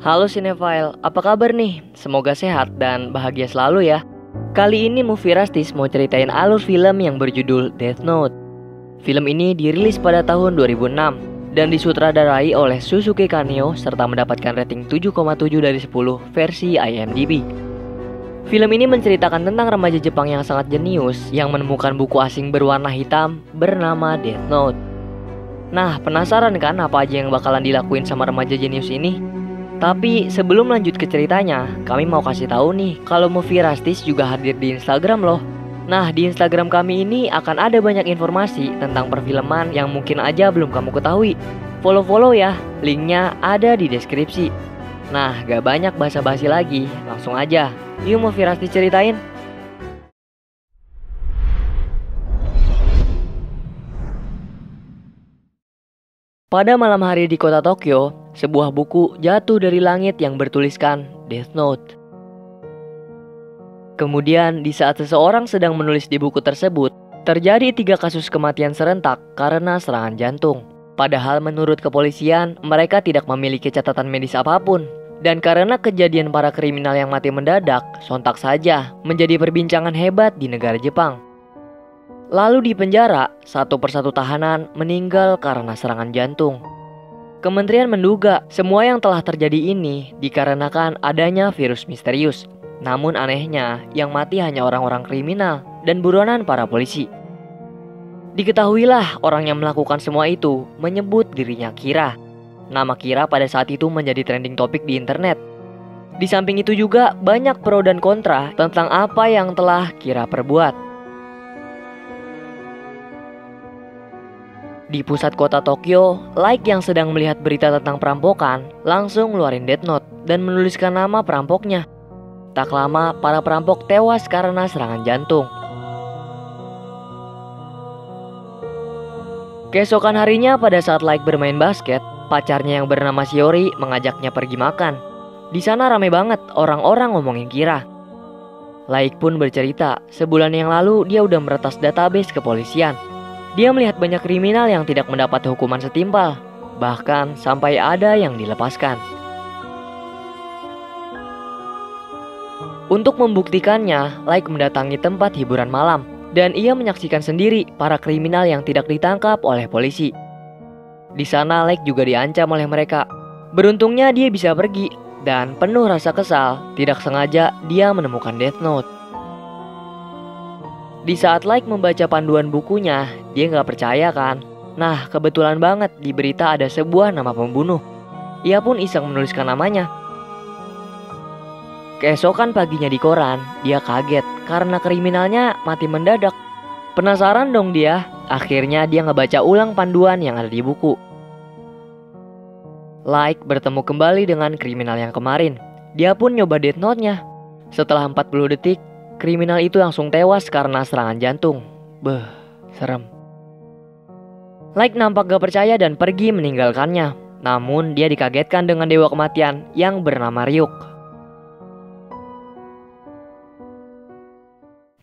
Halo Cinefile, apa kabar nih? Semoga sehat dan bahagia selalu ya. Kali ini Movie Rastis mau ceritain alur film yang berjudul Death Note. Film ini dirilis pada tahun 2006 dan disutradarai oleh Shusuke Kaneko serta mendapatkan rating 7,7 dari 10 versi IMDb. Film ini menceritakan tentang remaja Jepang yang sangat jenius yang menemukan buku asing berwarna hitam bernama Death Note. Nah, penasaran kan apa aja yang bakalan dilakuin sama remaja jenius ini? Tapi sebelum lanjut ke ceritanya, kami mau kasih tahu nih kalau Movie Rastis juga hadir di Instagram loh. Nah, di Instagram kami ini akan ada banyak informasi tentang perfilman yang mungkin aja belum kamu ketahui. Follow-follow ya, linknya ada di deskripsi. Nah, gak banyak basa-basi lagi, langsung aja. Yuk Movie Rastis ceritain. Pada malam hari di kota Tokyo, sebuah buku jatuh dari langit yang bertuliskan Death Note. Kemudian di saat seseorang sedang menulis di buku tersebut, terjadi 3 kasus kematian serentak karena serangan jantung. Padahal menurut kepolisian, mereka tidak memiliki catatan medis apapun. Dan karena kejadian para kriminal yang mati mendadak, sontak saja menjadi perbincangan hebat di negara Jepang. Lalu di penjara, satu persatu tahanan meninggal karena serangan jantung. Kementerian menduga semua yang telah terjadi ini dikarenakan adanya virus misterius. Namun anehnya, yang mati hanya orang-orang kriminal dan buronan para polisi. Diketahuilah orang yang melakukan semua itu menyebut dirinya Kira. Nama Kira pada saat itu menjadi trending topik di internet. Di samping itu juga banyak pro dan kontra tentang apa yang telah Kira perbuat. Di pusat kota Tokyo, Like yang sedang melihat berita tentang perampokan langsung ngeluarin Death Note dan menuliskan nama perampoknya. Tak lama, para perampok tewas karena serangan jantung. Keesokan harinya pada saat Like bermain basket, pacarnya yang bernama Shiori mengajaknya pergi makan. Di sana rame banget orang-orang ngomongin Kira. Like pun bercerita, sebulan yang lalu dia udah meretas database kepolisian. Dia melihat banyak kriminal yang tidak mendapat hukuman setimpal, bahkan sampai ada yang dilepaskan. Untuk membuktikannya, Like mendatangi tempat hiburan malam, dan ia menyaksikan sendiri para kriminal yang tidak ditangkap oleh polisi. Di sana Like juga diancam oleh mereka. Beruntungnya dia bisa pergi, dan penuh rasa kesal, tidak sengaja dia menemukan Death Note. Di saat Like membaca panduan bukunya, dia nggak percaya kan. Nah, kebetulan banget di berita ada sebuah nama pembunuh. Ia pun iseng menuliskan namanya. Keesokan paginya di koran, dia kaget karena kriminalnya mati mendadak. Penasaran dong dia, akhirnya dia ngebaca ulang panduan yang ada di buku. Like bertemu kembali dengan kriminal yang kemarin. Dia pun nyoba Death Note-nya. Setelah 40 detik, kriminal itu langsung tewas karena serangan jantung. Beuh, serem. Like nampak gak percaya dan pergi meninggalkannya. Namun dia dikagetkan dengan dewa kematian yang bernama Ryuk.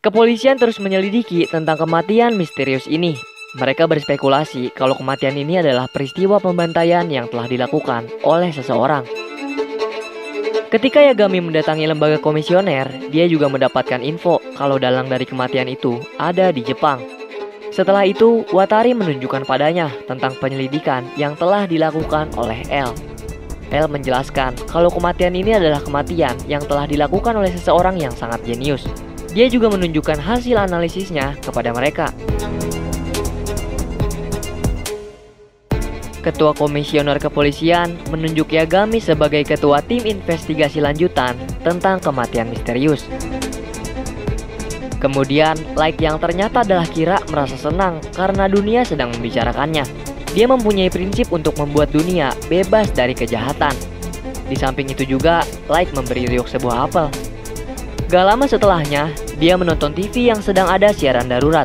Kepolisian terus menyelidiki tentang kematian misterius ini. Mereka berspekulasi kalau kematian ini adalah peristiwa pembantaian yang telah dilakukan oleh seseorang. Ketika Yagami mendatangi lembaga komisioner, dia juga mendapatkan info kalau dalang dari kematian itu ada di Jepang. Setelah itu, Watari menunjukkan padanya tentang penyelidikan yang telah dilakukan oleh L. L menjelaskan kalau kematian ini adalah kematian yang telah dilakukan oleh seseorang yang sangat jenius. Dia juga menunjukkan hasil analisisnya kepada mereka. Ketua Komisioner Kepolisian menunjuk Yagami sebagai ketua tim investigasi lanjutan tentang kematian misterius. Kemudian, Like yang ternyata adalah Kira merasa senang karena dunia sedang membicarakannya. Dia mempunyai prinsip untuk membuat dunia bebas dari kejahatan. Di samping itu juga, Like memberi Ryuk sebuah apel. Gak lama setelahnya, dia menonton TV yang sedang ada siaran darurat.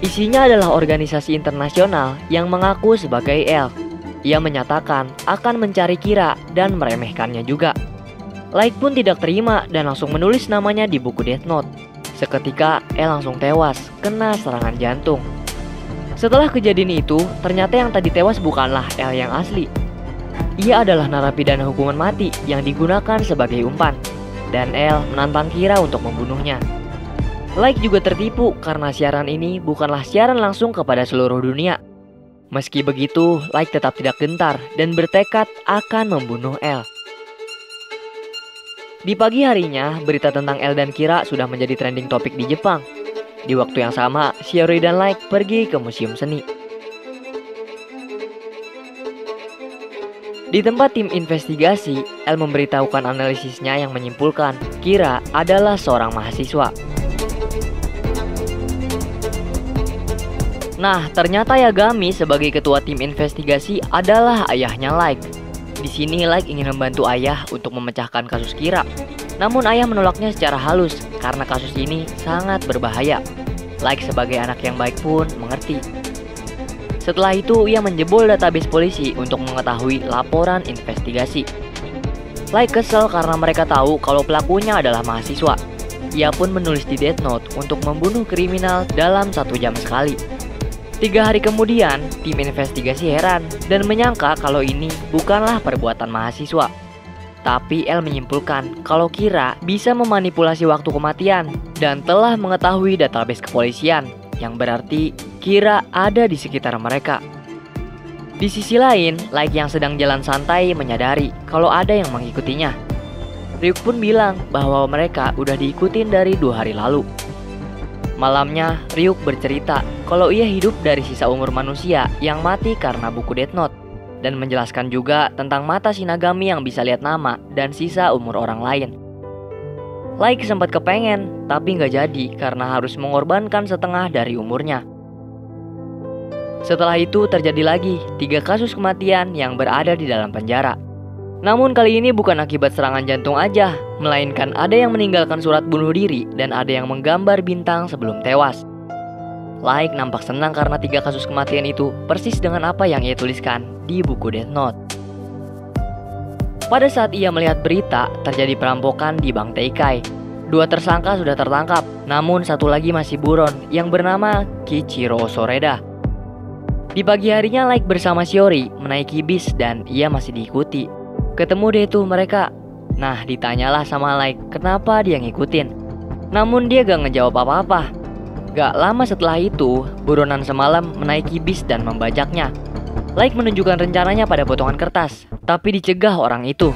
Isinya adalah organisasi internasional yang mengaku sebagai L. Ia menyatakan akan mencari Kira dan meremehkannya juga. Like pun tidak terima dan langsung menulis namanya di buku Death Note. Seketika L langsung tewas kena serangan jantung. Setelah kejadian itu, ternyata yang tadi tewas bukanlah L yang asli. ia adalah narapidana hukuman mati yang digunakan sebagai umpan, dan Elle menantang Kira untuk membunuhnya. Light juga tertipu karena siaran ini bukanlah siaran langsung kepada seluruh dunia. Meski begitu, Light tetap tidak gentar dan bertekad akan membunuh Elle. Di pagi harinya, berita tentang Elle dan Kira sudah menjadi trending topik di Jepang. Di waktu yang sama, Shiori dan Light pergi ke museum seni. Di tempat tim investigasi, Elle memberitahukan analisisnya yang menyimpulkan Kira adalah seorang mahasiswa. Nah, ternyata Yagami sebagai ketua tim investigasi adalah ayahnya Light. Di sini Light ingin membantu ayah untuk memecahkan kasus Kira. Namun ayah menolaknya secara halus karena kasus ini sangat berbahaya. Light sebagai anak yang baik pun mengerti. Setelah itu, ia menjebol database polisi untuk mengetahui laporan investigasi. Light kesel karena mereka tahu kalau pelakunya adalah mahasiswa. Ia pun menulis di Death Note untuk membunuh kriminal dalam 1 jam sekali. 3 hari kemudian, tim investigasi heran dan menyangka kalau ini bukanlah perbuatan mahasiswa. Tapi Elle menyimpulkan kalau Kira bisa memanipulasi waktu kematian dan telah mengetahui database kepolisian, yang berarti Kira ada di sekitar mereka. Di sisi lain, Light yang sedang jalan santai menyadari kalau ada yang mengikutinya. Ryuk pun bilang bahwa mereka udah diikutin dari 2 hari lalu. Malamnya, Ryuk bercerita kalau ia hidup dari sisa umur manusia yang mati karena buku Death Note, dan menjelaskan juga tentang mata Shinigami yang bisa lihat nama dan sisa umur orang lain. Light sempat kepengen, tapi nggak jadi karena harus mengorbankan setengah dari umurnya. Setelah itu terjadi lagi 3 kasus kematian yang berada di dalam penjara. Namun kali ini bukan akibat serangan jantung aja, melainkan ada yang meninggalkan surat bunuh diri dan ada yang menggambar bintang sebelum tewas. Light nampak senang karena 3 kasus kematian itu persis dengan apa yang ia tuliskan di buku Death Note. Pada saat ia melihat berita terjadi perampokan di Bank Teikai, 2 tersangka sudah tertangkap, namun 1 lagi masih buron yang bernama Kichiro Soreda. Di pagi harinya Light bersama Shiori menaiki bis dan ia masih diikuti. Ketemu deh tuh mereka. Nah, ditanyalah sama Light kenapa dia ngikutin. Namun dia gak ngejawab apa-apa. Gak lama setelah itu, buronan semalam menaiki bis dan membajaknya. Light menunjukkan rencananya pada potongan kertas, tapi dicegah orang itu.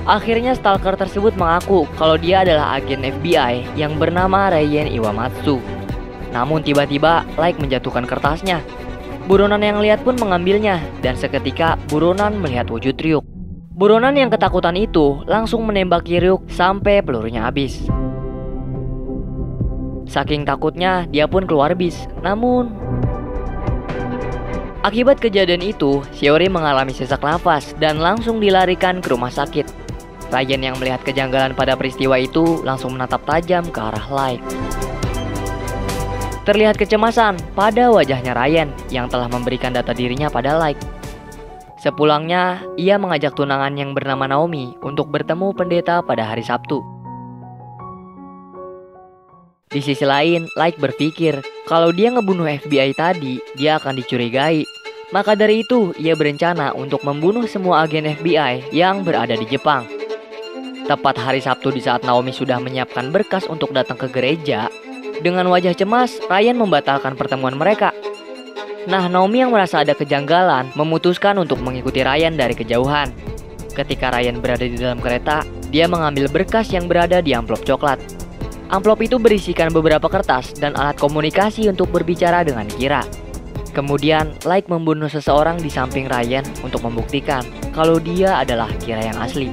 Akhirnya stalker tersebut mengaku kalau dia adalah agen FBI yang bernama Ryan Iwamatsu. Namun tiba-tiba Light menjatuhkan kertasnya. Buronan yang lihat pun mengambilnya, dan seketika buronan melihat wujud Ryuk. Buronan yang ketakutan itu langsung menembaki Ryuk sampai pelurunya habis. Saking takutnya, dia pun keluar bis. Namun, akibat kejadian itu, Shiori mengalami sesak nafas dan langsung dilarikan ke rumah sakit. Ryan yang melihat kejanggalan pada peristiwa itu langsung menatap tajam ke arah Light. Terlihat kecemasan pada wajahnya Ryan yang telah memberikan data dirinya pada Light. Sepulangnya, ia mengajak tunangan yang bernama Naomi untuk bertemu pendeta pada hari Sabtu. Di sisi lain, Light berpikir kalau dia ngebunuh FBI tadi, dia akan dicurigai. Maka dari itu, ia berencana untuk membunuh semua agen FBI yang berada di Jepang. Tepat hari Sabtu di saat Naomi sudah menyiapkan berkas untuk datang ke gereja, dengan wajah cemas, Ryan membatalkan pertemuan mereka. Nah, Naomi yang merasa ada kejanggalan memutuskan untuk mengikuti Ryan dari kejauhan. Ketika Ryan berada di dalam kereta, dia mengambil berkas yang berada di amplop coklat. Amplop itu berisikan beberapa kertas dan alat komunikasi untuk berbicara dengan Kira. Kemudian, Light membunuh seseorang di samping Ryan untuk membuktikan kalau dia adalah Kira yang asli.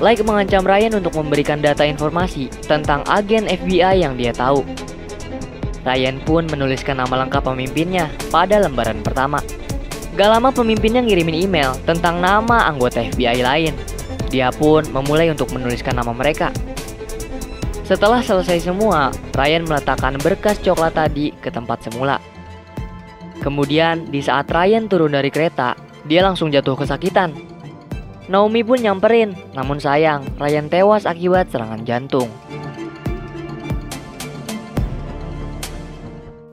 Light mengancam Ryan untuk memberikan data informasi tentang agen FBI yang dia tahu. Ryan pun menuliskan nama lengkap pemimpinnya pada lembaran pertama. Gak lama pemimpinnya ngirimin email tentang nama anggota FBI lain. Dia pun memulai untuk menuliskan nama mereka. Setelah selesai semua, Ryan meletakkan berkas coklat tadi ke tempat semula. Kemudian di saat Ryan turun dari kereta, dia langsung jatuh kesakitan. Naomi pun nyamperin, namun sayang, Ryan tewas akibat serangan jantung.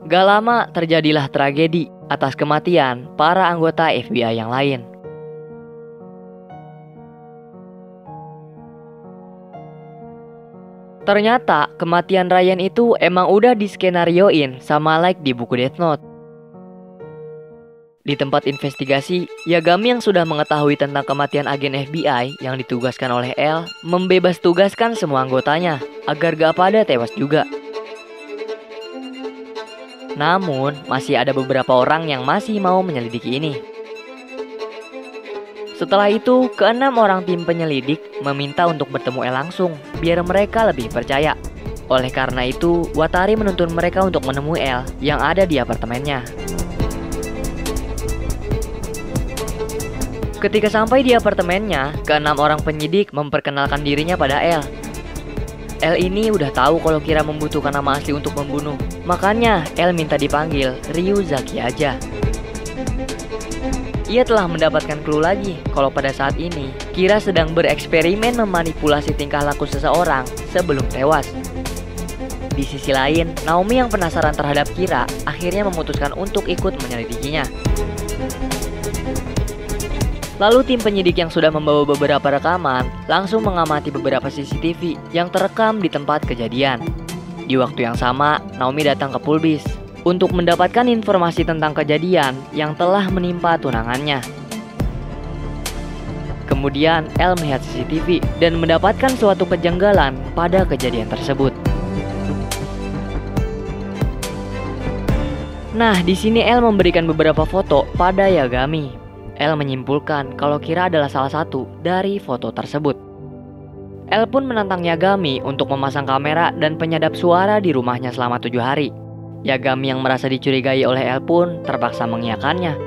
Gak lama terjadilah tragedi atas kematian para anggota FBI yang lain. Ternyata kematian Ryan itu emang udah diskenarioin sama Like di buku Death Note. Di tempat investigasi, Yagami yang sudah mengetahui tentang kematian agen FBI yang ditugaskan oleh L membebas tugaskan semua anggotanya agar gak pada tewas juga. Namun, masih ada beberapa orang yang masih mau menyelidiki ini. Setelah itu, keenam orang tim penyelidik meminta untuk bertemu L langsung biar mereka lebih percaya. Oleh karena itu, Watari menuntun mereka untuk menemui L yang ada di apartemennya. Ketika sampai di apartemennya, keenam orang penyidik memperkenalkan dirinya pada L. L ini udah tahu kalau Kira membutuhkan nama asli untuk membunuh. Makanya L minta dipanggil Ryuzaki aja. Ia telah mendapatkan clue lagi kalau pada saat ini Kira sedang bereksperimen memanipulasi tingkah laku seseorang sebelum tewas. Di sisi lain, Naomi yang penasaran terhadap Kira akhirnya memutuskan untuk ikut menyelidikinya. Lalu tim penyidik yang sudah membawa beberapa rekaman langsung mengamati beberapa CCTV yang terekam di tempat kejadian. Di waktu yang sama, Naomi datang ke Pulbis untuk mendapatkan informasi tentang kejadian yang telah menimpa tunangannya. Kemudian, L melihat CCTV dan mendapatkan suatu kejanggalan pada kejadian tersebut. Nah, di sini L memberikan beberapa foto pada Yagami. L menyimpulkan kalau Kira adalah salah satu dari foto tersebut. L pun menantang Yagami untuk memasang kamera dan penyadap suara di rumahnya selama 7 hari. Yagami yang merasa dicurigai oleh L pun terpaksa mengiyakannya.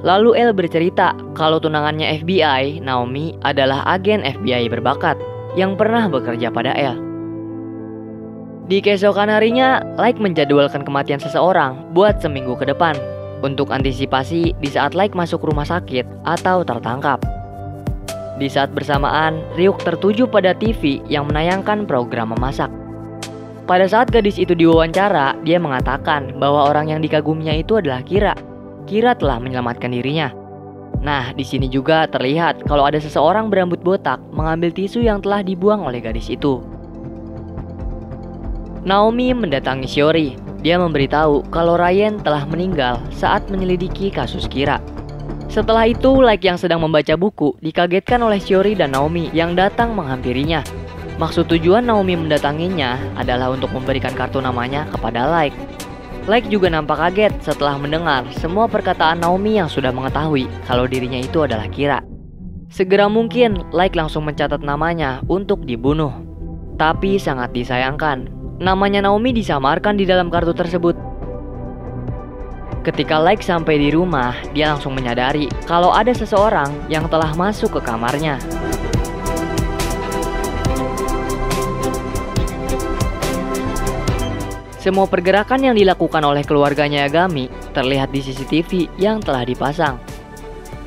Lalu L bercerita kalau tunangannya FBI, Naomi, adalah agen FBI berbakat yang pernah bekerja pada L. Di keesokan harinya, Like menjadwalkan kematian seseorang buat seminggu ke depan untuk antisipasi di saat Like masuk rumah sakit atau tertangkap. Di saat bersamaan, Ryuk tertuju pada TV yang menayangkan program memasak. Pada saat gadis itu diwawancara, dia mengatakan bahwa orang yang dikaguminya itu adalah Kira. Kira telah menyelamatkan dirinya. Nah, di sini juga terlihat kalau ada seseorang berambut botak mengambil tisu yang telah dibuang oleh gadis itu. Naomi mendatangi Shiori. Dia memberitahu kalau Ryan telah meninggal saat menyelidiki kasus Kira. Setelah itu, Like yang sedang membaca buku dikagetkan oleh Shiori dan Naomi yang datang menghampirinya. Maksud tujuan Naomi mendatanginya adalah untuk memberikan kartu namanya kepada Like. Like juga nampak kaget setelah mendengar semua perkataan Naomi yang sudah mengetahui kalau dirinya itu adalah Kira. Segera mungkin, Like langsung mencatat namanya untuk dibunuh. Tapi sangat disayangkan, namanya Naomi disamarkan di dalam kartu tersebut. Ketika Like sampai di rumah, dia langsung menyadari kalau ada seseorang yang telah masuk ke kamarnya. Semua pergerakan yang dilakukan oleh keluarganya Yagami terlihat di CCTV yang telah dipasang.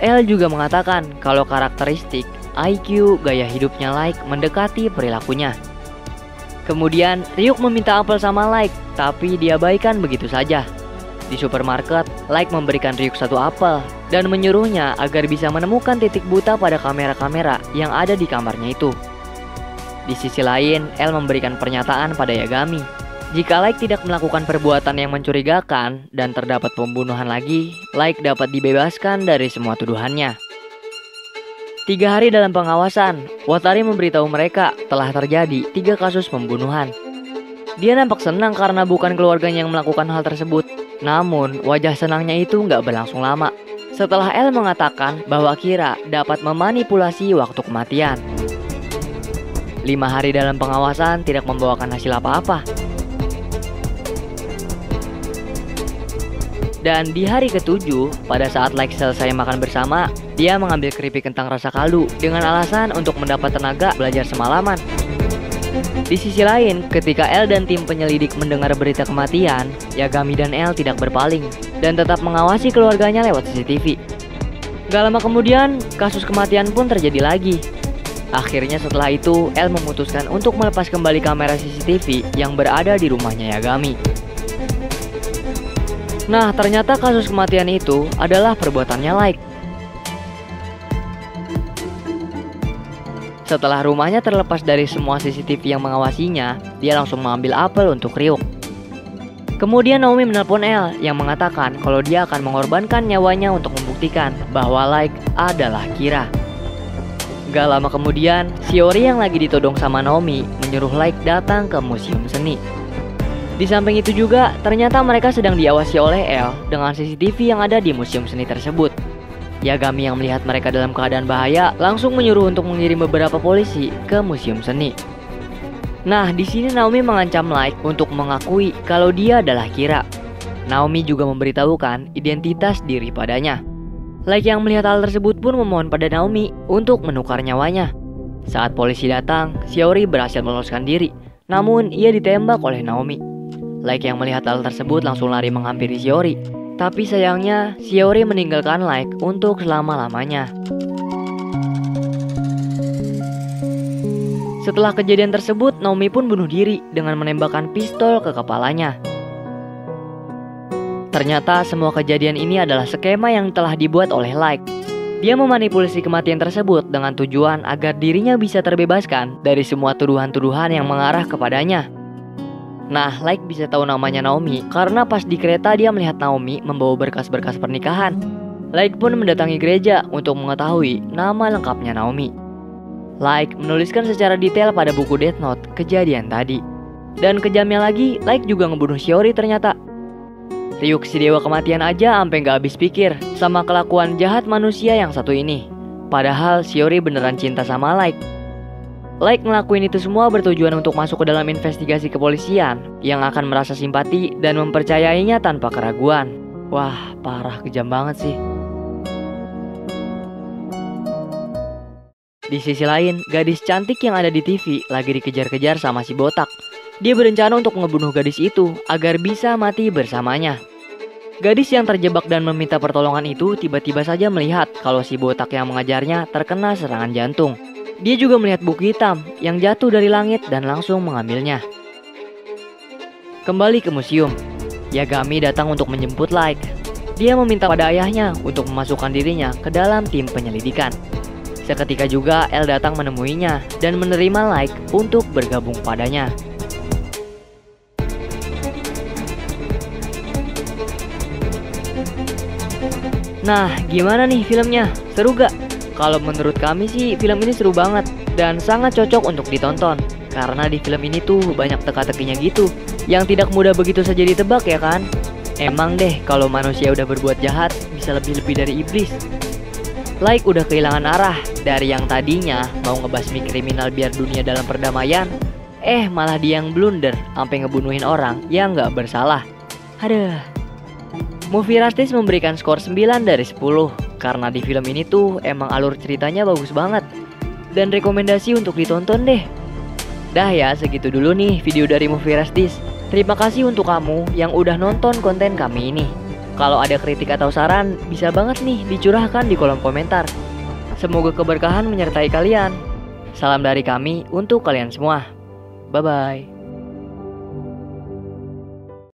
L juga mengatakan kalau karakteristik, IQ, gaya hidupnya Like mendekati perilakunya. Kemudian, Ryuk meminta apel sama Like, tapi diabaikan begitu saja. Di supermarket, Like memberikan Ryuk satu apel dan menyuruhnya agar bisa menemukan titik buta pada kamera-kamera yang ada di kamarnya itu. Di sisi lain, L memberikan pernyataan pada Yagami. Jika Like tidak melakukan perbuatan yang mencurigakan dan terdapat pembunuhan lagi, Like dapat dibebaskan dari semua tuduhannya. 3 hari dalam pengawasan, Watari memberitahu mereka telah terjadi 3 kasus pembunuhan. Dia nampak senang karena bukan keluarganya yang melakukan hal tersebut. Namun, wajah senangnya itu nggak berlangsung lama. Setelah L mengatakan bahwa Kira dapat memanipulasi waktu kematian. 5 hari dalam pengawasan tidak membawakan hasil apa-apa. Dan di hari ke-7, pada saat Like selesai makan bersama, dia mengambil keripik kentang rasa kaldu dengan alasan untuk mendapat tenaga belajar semalaman. Di sisi lain, ketika L dan tim penyelidik mendengar berita kematian, Yagami dan L tidak berpaling dan tetap mengawasi keluarganya lewat CCTV. Gak lama kemudian, kasus kematian pun terjadi lagi. Akhirnya setelah itu, L memutuskan untuk melepas kembali kamera CCTV yang berada di rumahnya Yagami. Nah, ternyata kasus kematian itu adalah perbuatannya Like. Setelah rumahnya terlepas dari semua CCTV yang mengawasinya, dia langsung mengambil apel untuk Ryuk. Kemudian Naomi menelpon El yang mengatakan kalau dia akan mengorbankan nyawanya untuk membuktikan bahwa Like adalah Kira. Gak lama kemudian, Shiori yang lagi ditodong sama Naomi menyuruh Like datang ke museum seni. Di samping itu juga, ternyata mereka sedang diawasi oleh El dengan CCTV yang ada di museum seni tersebut. Yagami yang melihat mereka dalam keadaan bahaya langsung menyuruh untuk mengirim beberapa polisi ke museum seni. Nah, di sini Naomi mengancam Like untuk mengakui kalau dia adalah Kira. Naomi juga memberitahukan identitas diri padanya. Like yang melihat hal tersebut pun memohon pada Naomi untuk menukar nyawanya. Saat polisi datang, Shiori berhasil meloloskan diri, namun ia ditembak oleh Naomi. Like yang melihat hal tersebut langsung lari menghampiri Shiori. Tapi sayangnya, Shiori meninggalkan Like untuk selama-lamanya. Setelah kejadian tersebut, Naomi pun bunuh diri dengan menembakkan pistol ke kepalanya. Ternyata semua kejadian ini adalah skema yang telah dibuat oleh Like. Dia memanipulasi kematian tersebut dengan tujuan agar dirinya bisa terbebaskan dari semua tuduhan-tuduhan yang mengarah kepadanya. Nah, Like bisa tahu namanya Naomi karena pas di kereta dia melihat Naomi membawa berkas-berkas pernikahan. Like pun mendatangi gereja untuk mengetahui nama lengkapnya Naomi. Like menuliskan secara detail pada buku Death Note kejadian tadi. Dan kejamnya lagi, Like juga ngebunuh Shiori ternyata. Ryuk si dewa kematian aja sampai gak habis pikir sama kelakuan jahat manusia yang satu ini. Padahal Shiori beneran cinta sama Like. Like ngelakuin itu semua bertujuan untuk masuk ke dalam investigasi kepolisian yang akan merasa simpati dan mempercayainya tanpa keraguan. Wah, parah, kejam banget sih. Di sisi lain, gadis cantik yang ada di TV lagi dikejar-kejar sama si botak. Dia berencana untuk ngebunuh gadis itu agar bisa mati bersamanya. Gadis yang terjebak dan meminta pertolongan itu tiba-tiba saja melihat kalau si botak yang mengajarnya terkena serangan jantung. Dia juga melihat buku hitam yang jatuh dari langit dan langsung mengambilnya. Kembali ke museum, Yagami datang untuk menjemput Like. Dia meminta pada ayahnya untuk memasukkan dirinya ke dalam tim penyelidikan. Seketika juga El datang menemuinya dan menerima Like untuk bergabung padanya. Nah, gimana nih filmnya? Seru gak? Kalau menurut kami sih film ini seru banget dan sangat cocok untuk ditonton. Karena di film ini tuh banyak teka-tekinya gitu yang tidak mudah begitu saja ditebak ya kan? Emang deh kalau manusia udah berbuat jahat bisa lebih-lebih dari iblis. Like udah kehilangan arah dari yang tadinya mau ngebasmi kriminal biar dunia dalam perdamaian. Malah dia yang blunder sampai ngebunuhin orang yang gak bersalah. Aduh. Movie Rastis memberikan skor 9 dari 10 karena di film ini tuh emang alur ceritanya bagus banget dan rekomendasi untuk ditonton deh. Dah ya, segitu dulu nih video dari Movie Rastis. Terima kasih untuk kamu yang udah nonton konten kami ini. Kalau ada kritik atau saran, bisa banget nih dicurahkan di kolom komentar. Semoga keberkahan menyertai kalian. Salam dari kami untuk kalian semua. Bye-bye.